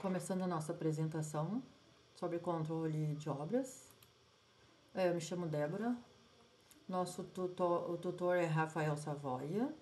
Começando a nossa apresentação sobre controle de obras. Eu me chamo Débora, o tutor é Rafael Savoia.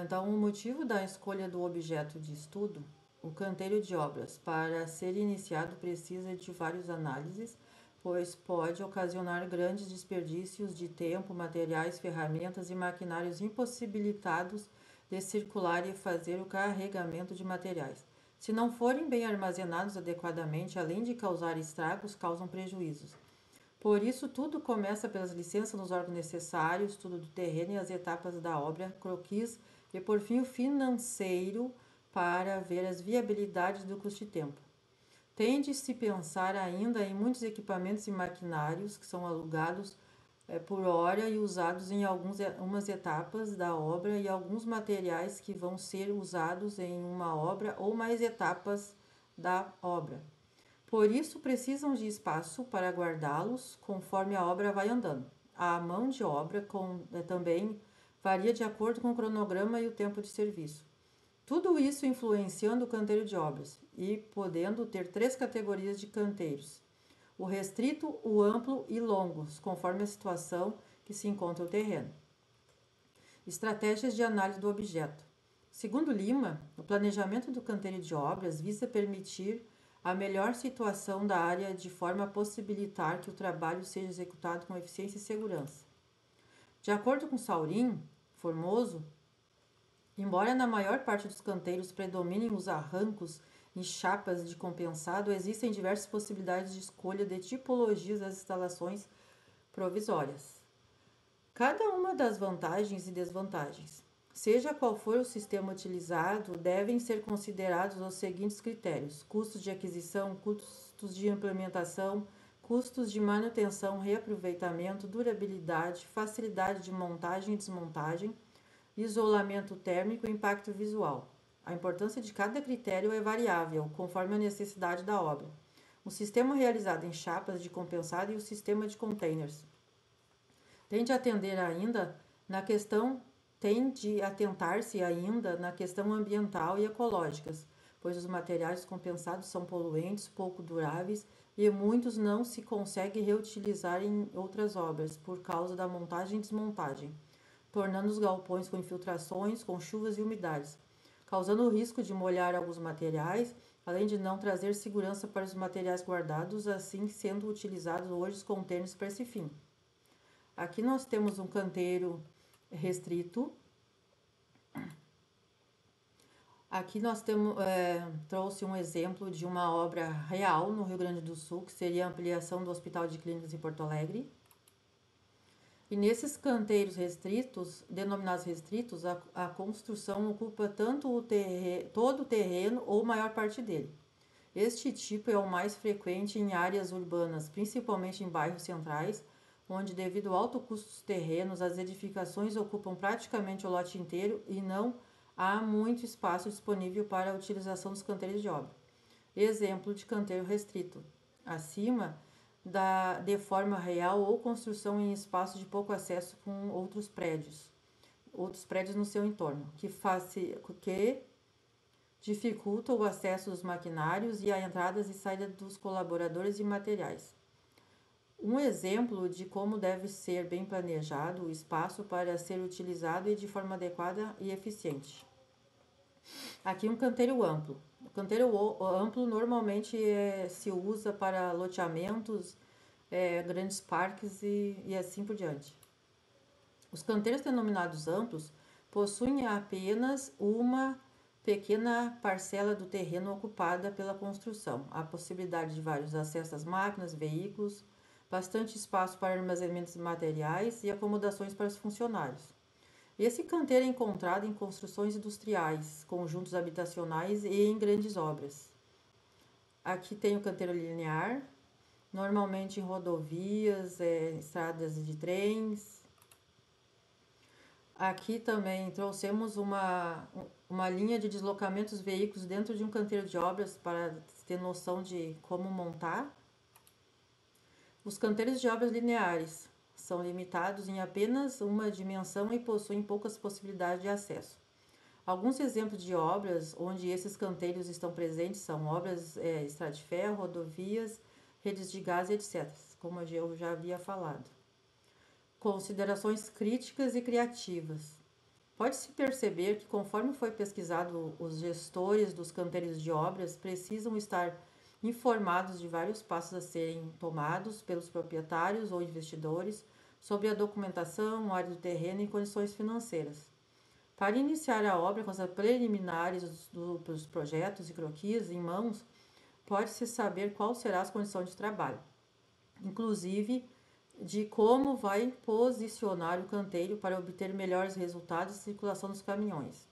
Então, o motivo da escolha do objeto de estudo, o canteiro de obras, para ser iniciado precisa de várias análises, pois pode ocasionar grandes desperdícios de tempo, materiais, ferramentas e maquinários impossibilitados de circular e fazer o carregamento de materiais. Se não forem bem armazenados adequadamente, além de causar estragos, causam prejuízos. Por isso, tudo começa pelas licenças nos órgãos necessários, estudo do terreno e as etapas da obra, croquis e, por fim, o financeiro para ver as viabilidades do custo e tempo. Tende-se pensar ainda em muitos equipamentos e maquinários que são alugados por hora e usados em algumas etapas da obra e alguns materiais que vão ser usados em uma obra ou mais etapas da obra. Por isso, precisam de espaço para guardá-los conforme a obra vai andando. A mão de obra também varia de acordo com o cronograma e o tempo de serviço. Tudo isso influenciando o canteiro de obras e podendo ter 3 categorias de canteiros: o restrito, o amplo e longos, conforme a situação que se encontra o terreno. Estratégias de análise do objeto. Segundo Lima, o planejamento do canteiro de obras visa permitir a melhor situação da área de forma a possibilitar que o trabalho seja executado com eficiência e segurança. De acordo com Saurim Formoso, embora na maior parte dos canteiros predominem os arrancos e chapas de compensado, existem diversas possibilidades de escolha de tipologias das instalações provisórias. Cada uma das vantagens e desvantagens, seja qual for o sistema utilizado, devem ser considerados os seguintes critérios: custos de aquisição, custos de implementação, custos de manutenção, reaproveitamento, durabilidade, facilidade de montagem e desmontagem, isolamento térmico e impacto visual. A importância de cada critério é variável, conforme a necessidade da obra. O sistema realizado em chapas de compensado e o sistema de containers. Tende a atentar-se ainda na questão ambiental e ecológicas, pois os materiais compensados são poluentes, pouco duráveis e muitos não se consegue reutilizar em outras obras por causa da montagem e desmontagem, tornando os galpões com infiltrações, com chuvas e umidades, causando o risco de molhar alguns materiais, além de não trazer segurança para os materiais guardados, assim sendo utilizados hoje os contêineres para esse fim. Aqui nós temos um canteiro restrito. Aqui nós trouxe um exemplo de uma obra real no Rio Grande do Sul, que seria a ampliação do Hospital de Clínicas em Porto Alegre. E nesses canteiros restritos, denominados restritos, a construção ocupa todo o terreno ou maior parte dele. Este tipo é o mais frequente em áreas urbanas, principalmente em bairros centrais, onde, devido ao alto custo dos terrenos, as edificações ocupam praticamente o lote inteiro e não há muito espaço disponível para a utilização dos canteiros de obra. Exemplo de canteiro restrito: acima de forma real ou construção em espaço de pouco acesso com outros prédios no seu entorno, que dificulta o acesso dos maquinários e a entradas e saída dos colaboradores e materiais. Um exemplo de como deve ser bem planejado o espaço para ser utilizado e de forma adequada e eficiente. Aqui um canteiro amplo. O canteiro amplo normalmente se usa para loteamentos, grandes parques e assim por diante. Os canteiros denominados amplos possuem apenas uma pequena parcela do terreno ocupada pela construção, a possibilidade de vários acessos às máquinas, veículos, bastante espaço para armazenamento de materiais e acomodações para os funcionários. Esse canteiro é encontrado em construções industriais, conjuntos habitacionais e em grandes obras. Aqui tem o canteiro linear, normalmente em rodovias, estradas de trens. Aqui também trouxemos uma linha de deslocamentos de veículos dentro de um canteiro de obras para ter noção de como montar. Os canteiros de obras lineares são limitados em apenas uma dimensão e possuem poucas possibilidades de acesso. Alguns exemplos de obras onde esses canteiros estão presentes são obras estrada de ferro, rodovias, redes de gás, etc., como eu já havia falado. Considerações críticas e criativas. Pode-se perceber que, conforme foi pesquisado, os gestores dos canteiros de obras precisam estar informados de vários passos a serem tomados pelos proprietários ou investidores sobre a documentação, área do terreno e condições financeiras. Para iniciar a obra com as preliminares dos projetos e croquis em mãos, pode-se saber qual será as condições de trabalho, inclusive de como vai posicionar o canteiro para obter melhores resultados de circulação dos caminhões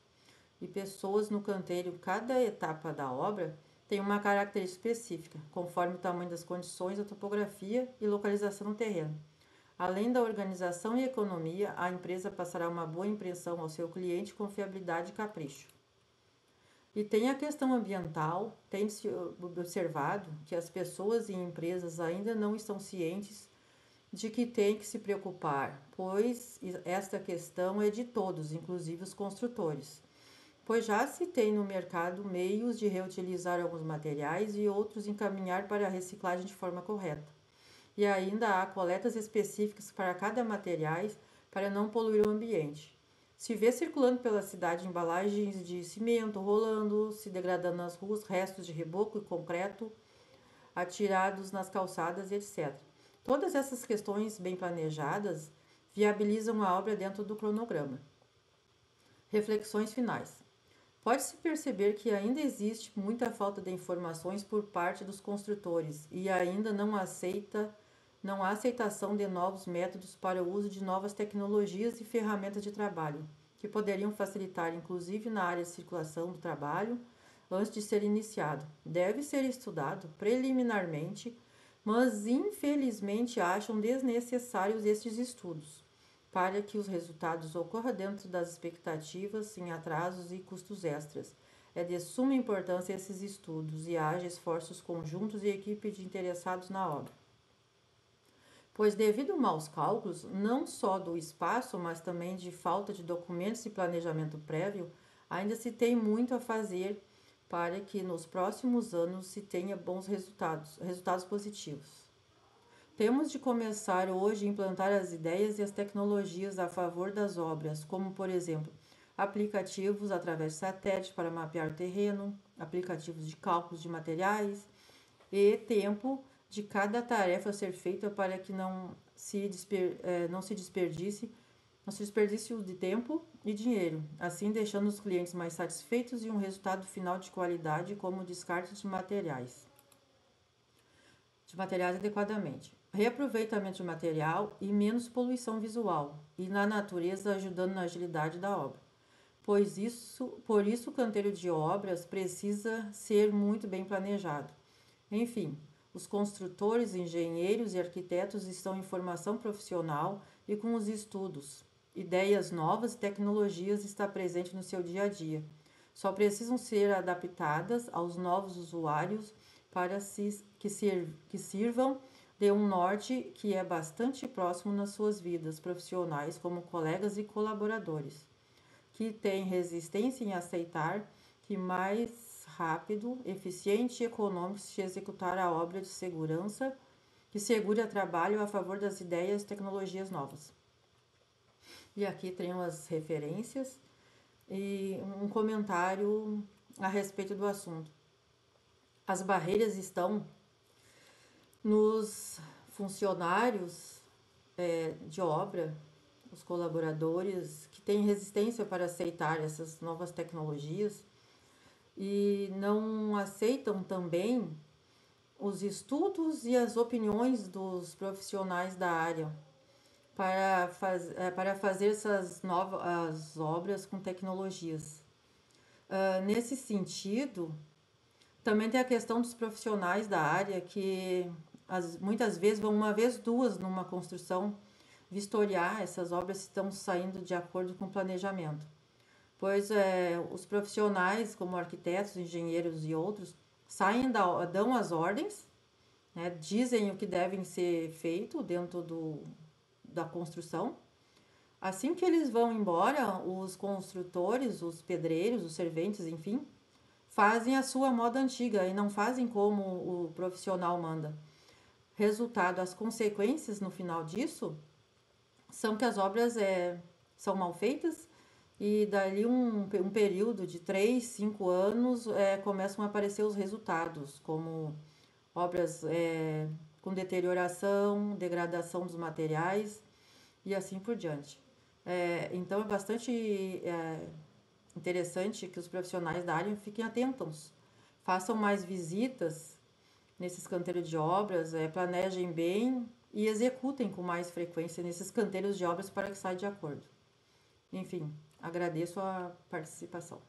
e pessoas no canteiro. Cada etapa da obra tem uma característica específica, conforme o tamanho das condições, a topografia e localização no terreno. Além da organização e economia, a empresa passará uma boa impressão ao seu cliente com fiabilidade e capricho. E tem a questão ambiental. Tem-se observado que as pessoas e empresas ainda não estão cientes de que tem que se preocupar, pois esta questão é de todos, inclusive os construtores, pois já se tem no mercado meios de reutilizar alguns materiais e outros encaminhar para a reciclagem de forma correta. E ainda há coletas específicas para cada material para não poluir o ambiente. Se vê circulando pela cidade embalagens de cimento rolando, se degradando nas ruas, restos de reboco e concreto atirados nas calçadas, etc. Todas essas questões bem planejadas viabilizam a obra dentro do cronograma. Reflexões finais. Pode-se perceber que ainda existe muita falta de informações por parte dos construtores e ainda não há aceitação de novos métodos para o uso de novas tecnologias e ferramentas de trabalho, que poderiam facilitar, inclusive na área de circulação do trabalho, antes de ser iniciado. Deve ser estudado preliminarmente, mas infelizmente acham desnecessários estes estudos, para que os resultados ocorram dentro das expectativas, sem atrasos e custos extras. É de suma importância esses estudos e haja esforços conjuntos e equipe de interessados na obra. Pois devido a maus cálculos, não só do espaço, mas também de falta de documentos e planejamento prévio, ainda se tem muito a fazer para que nos próximos anos se tenha bons resultados positivos. Temos de começar hoje a implantar as ideias e as tecnologias a favor das obras, como, por exemplo, aplicativos através de satélite para mapear o terreno, aplicativos de cálculos de materiais e tempo de cada tarefa a ser feita para que não se desperdice de tempo e dinheiro, assim deixando os clientes mais satisfeitos e um resultado final de qualidade, como o descarte de materiais adequadamente. Reaproveitamento de material e menos poluição visual e na natureza, ajudando na agilidade da obra. Por isso o canteiro de obras precisa ser muito bem planejado. Enfim, os construtores, engenheiros e arquitetos estão em formação profissional e com os estudos, ideias novas e tecnologias está presente no seu dia a dia. Só precisam ser adaptadas aos novos usuários para que sirvam de um norte que é bastante próximo nas suas vidas profissionais como colegas e colaboradores, que têm resistência em aceitar que mais rápido, eficiente e econômico se executar a obra de segurança que segure o trabalho a favor das ideias e tecnologias novas. E aqui tem umas referências e um comentário a respeito do assunto. As barreiras estão nos funcionários de obra, os colaboradores que têm resistência para aceitar essas novas tecnologias e não aceitam também os estudos e as opiniões dos profissionais da área para fazer essas novas obras com tecnologias. Nesse sentido, também tem a questão dos profissionais da área que muitas vezes vão uma vez, duas numa construção vistoriar essas obras se estão saindo de acordo com o planejamento. Pois os profissionais, como arquitetos, engenheiros e outros, dão as ordens, né, dizem o que devem ser feito dentro da construção, Assim que eles vão embora, os construtores, os pedreiros, os serventes, enfim, fazem a sua moda antiga e não fazem como o profissional manda. Resultado, as consequências no final disso são que as obras são mal feitas e dali um período de 3, 5 anos começam a aparecer os resultados, como obras com deterioração, degradação dos materiais e assim por diante. Então é bastante interessante que os profissionais da área fiquem atentos, façam mais visitas nesses canteiros de obras, planejem bem e executem com mais frequência nesses canteiros de obras para que saia de acordo. Enfim, agradeço a participação.